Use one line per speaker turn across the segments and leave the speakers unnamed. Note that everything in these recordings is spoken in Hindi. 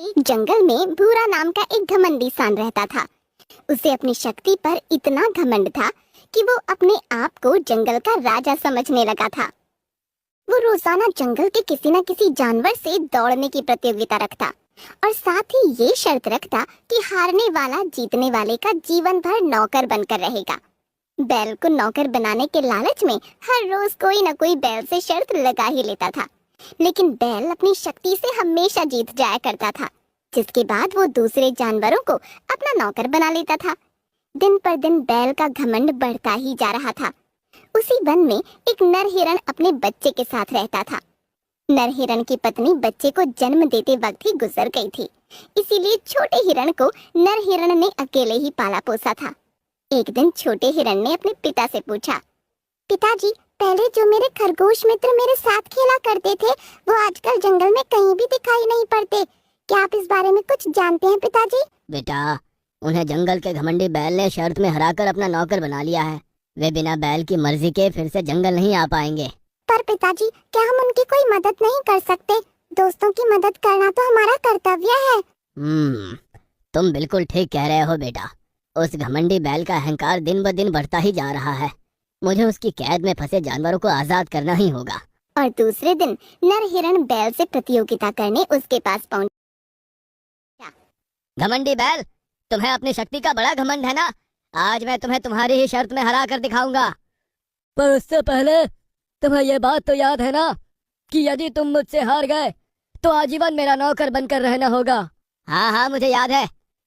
एक जंगल में भूरा नाम का एक घमंडी सांड रहता था। उसे अपनी शक्ति पर इतना घमंड था कि वो अपने आप को जंगल का राजा समझने लगा था। वो रोजाना जंगल के किसी न किसी जानवर से दौड़ने की प्रतियोगिता रखता और साथ ही ये शर्त रखता कि हारने वाला जीतने वाले का जीवन भर नौकर बनकर रहेगा। बैल को नौकर बनाने के लालच में हर रोज कोई न कोई बैल से शर्त लगा ही लेता था, लेकिन बैल अपनी शक्ति से हमेशा जीत जाया करता था, जिसके बाद वो दूसरे जानवरों को अपना नौकर बना लेता था। दिन पर दिन बैल का घमंड बढ़ता ही जा रहा था। उसी वन में एक नर हिरण अपने बच्चे के साथ रहता था। नर हिरण की पत्नी बच्चे को जन्म देते वक्त ही गुजर गई थी, इसीलिए छोटे हिरण को नर हिरण ने अकेले ही पाला पोसा था। एक दिन छोटे हिरण ने अपने पिता से पूछा, पिताजी, पहले जो मेरे खरगोश मित्र मेरे साथ खेला करते थे वो आजकल जंगल में कहीं भी दिखाई नहीं पड़ते। क्या आप इस बारे में कुछ जानते हैं पिताजी?
बेटा, उन्हें जंगल के घमंडी बैल ने शर्त में हराकर अपना नौकर बना लिया है। वे बिना बैल की मर्जी के फिर से जंगल नहीं आ पाएंगे।
पर पिताजी, क्या हम उनकी कोई मदद नहीं कर सकते? दोस्तों की मदद करना तो हमारा कर्तव्य है।
तुम बिल्कुल ठीक कह रहे हो बेटा। उस घमंडी बैल का अहंकार दिन ब दिन बढ़ता ही जा रहा है। मुझे उसकी कैद में फंसे जानवरों को आजाद करना ही होगा।
और दूसरे दिन नर हिरण बैल से प्रतियोगिता करने उसके पास पहुंचा।
घमंडी बैल, तुम्हें अपनी शक्ति का बड़ा घमंड है ना? आज मैं तुम्हें तुम्हारी ही शर्त में हरा कर दिखाऊंगा। पर उससे पहले तुम्हें ये बात तो याद है ना कि यदि तुम मुझसे हार गए तो आजीवन मेरा नौकर बनकर रहना होगा। हाँ, मुझे याद है।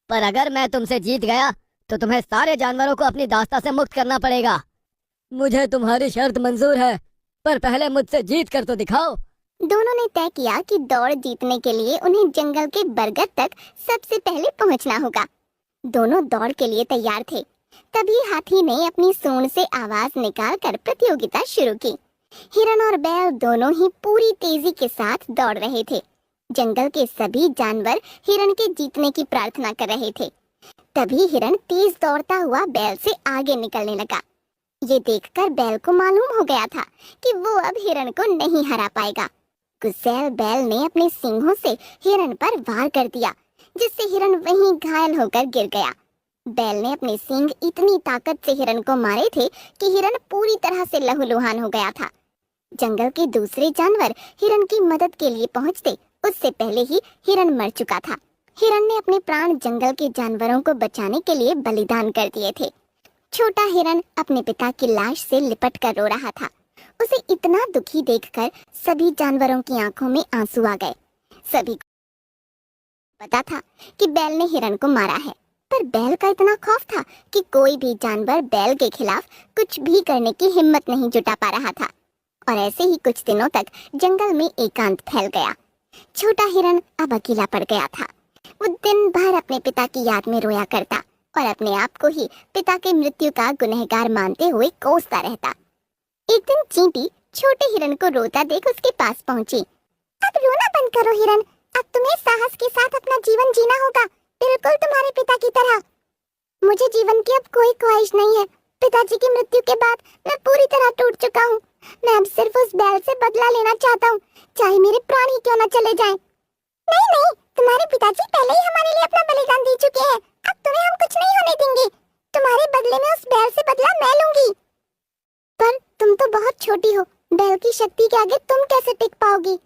पर अगर मैं तुमसे जीत गया तो तुम्हें सारे जानवरों को अपनी दास्ता से मुक्त करना पड़ेगा। मुझे तुम्हारी शर्त मंजूर है, पर पहले मुझसे जीत कर तो दिखाओ।
दोनों ने तय किया कि दौड़ जीतने के लिए उन्हें जंगल के बरगद तक सबसे पहले पहुंचना होगा। दोनों दौड़ के लिए तैयार थे। तभी हाथी ने अपनी सूंड से आवाज निकालकर प्रतियोगिता शुरू की। हिरण और बैल दोनों ही पूरी तेजी के साथ दौड़ रहे थे। जंगल के सभी जानवर हिरण के जीतने की प्रार्थना कर रहे थे। तभी हिरण तेज दौड़ता हुआ बैल से आगे निकलने लगा। ये देखकर बैल को मालूम हो गया था कि वो अब हिरण को नहीं हरा पाएगा। गुस्सैल बैल ने अपने सींगों से हिरण पर वार कर दिया, जिससे हिरण वहीं घायल होकर गिर गया। बैल ने अपने सींग इतनी ताकत से हिरण को मारे थे कि हिरण पूरी तरह से लहूलुहान हो गया था। जंगल के दूसरे जानवर हिरण की मदद के लिए पहुंचते उससे पहले ही हिरण मर चुका था। हिरण ने अपने प्राण जंगल के जानवरों को बचाने के लिए बलिदान कर दिए थे। छोटा हिरण अपने पिता की लाश से लिपट कर रो रहा था। उसे इतना दुखी देखकर सभी जानवरों की आंखों में आंसू आ गए। सभी को पता था कि बैल ने हिरण को मारा है, पर बैल का इतना खौफ था कि कोई भी जानवर बैल के खिलाफ कुछ भी करने की हिम्मत नहीं जुटा पा रहा था। और ऐसे ही कुछ दिनों तक जंगल में एकांत फैल गया। छोटा हिरण अब अकेला पड़ गया था। वो दिन भर अपने पिता की याद में रोया करता और अपने आप को ही पिता के मृत्यु का गुनहगार मानते हुए कोसता रहता। एक दिन चींटी छोटे हिरण को रोता देख उसके पास पहुंची। अब रोना बंद करो हिरण, अब तुम्हें साहस के साथ अपना जीवन जीना होगा, बिल्कुल तुम्हारे पिता की तरह। मुझे जीवन की अब कोई ख्वाहिश नहीं है। पिताजी की मृत्यु के बाद मैं पूरी तरह टूट चुका हूँ। मैं अब सिर्फ उस बैल से बदला लेना चाहता हूँ, चाहे मेरे प्राण ही क्यों न चले जाएं। नहीं नहीं, तुम्हारे पिताजी पहले ही हमारे लिए अपना बलिदान दे चुके हैं। अब तुम्हें हम कुछ नहीं होने देंगे। तुम्हारे बदले में उस बैल से बदला मैं लूंगी। पर तुम तो बहुत छोटी हो, बैल की शक्ति के आगे तुम कैसे टिक पाओगी?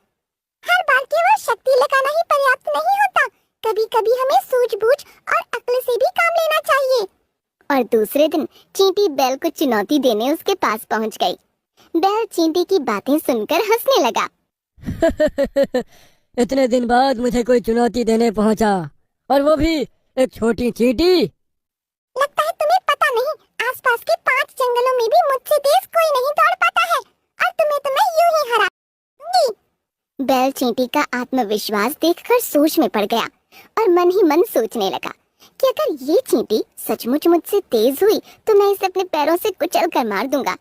हर बार केवल शक्ति लगाना ही पर्याप्त नहीं होता, कभी कभी हमें सूझबूझ और अक्ल से भी काम लेना चाहिए। और दूसरे दिन चींटी बैल को चुनौती देने उसके पास पहुंच गई। बैल चींटी की बातें सुनकर हंसने लगा।
इतने दिन बाद मुझे कोई चुनौती देने पहुंचा, और वो भी एक छोटी चींटी।
लगता है तुम्हें पता नहीं, आसपास के 5 जंगलों में भी मुझसे तेज कोई नहीं दौड़ पाता है, और तुम्हें तो मैं यूं ही हरा दूंगी। बैल चींटी का आत्मविश्वास देखकर सोच में पड़ गया और मन ही मन सोचने लगा कि अगर ये चींटी सचमुच मुझसे तेज हुई तो मैं इसे अपने पैरों से कुचल कर मार दूंगा।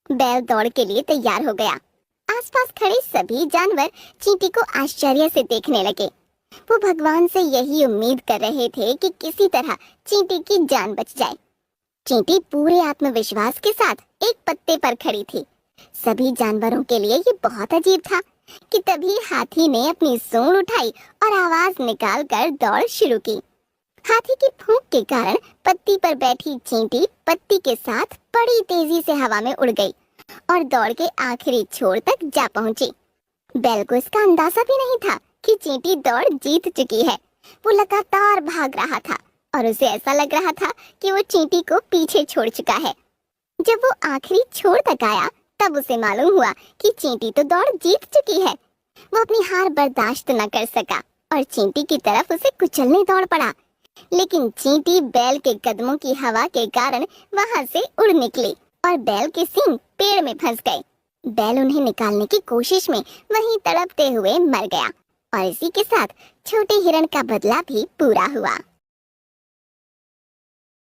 बैल दौड़ के लिए तैयार हो गया। आसपास खड़े सभी जानवर चींटी को आश्चर्य से देखने लगे। वो भगवान से यही उम्मीद कर रहे थे कि किसी तरह चींटी की जान बच जाए। चींटी पूरे आत्मविश्वास के साथ एक पत्ते पर खड़ी थी। सभी जानवरों के लिए ये बहुत अजीब था कि तभी हाथी ने अपनी सूंड उठाई और आवाज निकालकर दौड़ शुरू की। हाथी की फूंक के कारण पत्ती पर बैठी चींटी पत्ती के साथ बड़ी तेजी से हवा में उड़ गई और दौड़ के आखिरी छोर तक जा पहुंची। बैल को इसका अंदाजा भी नहीं था कि चींटी दौड़ जीत चुकी है। वो लगातार भाग रहा था और उसे ऐसा लग रहा था कि वो चींटी को पीछे छोड़ चुका है। जब वो आखिरी छोर तक आया तब उसे मालूम हुआ कि चींटी तो दौड़ जीत चुकी है। वो अपनी हार बर्दाश्त न कर सका और चींटी की तरफ उसे कुचलने दौड़ पड़ा, लेकिन चींटी बैल के कदमों की हवा के कारण वहां से उड़ निकली और बैल के सींग पेड़ में फंस गए। बैल उन्हें निकालने की कोशिश में वहीं तड़पते हुए मर गया और इसी के साथ छोटे हिरण का बदला भी पूरा हुआ।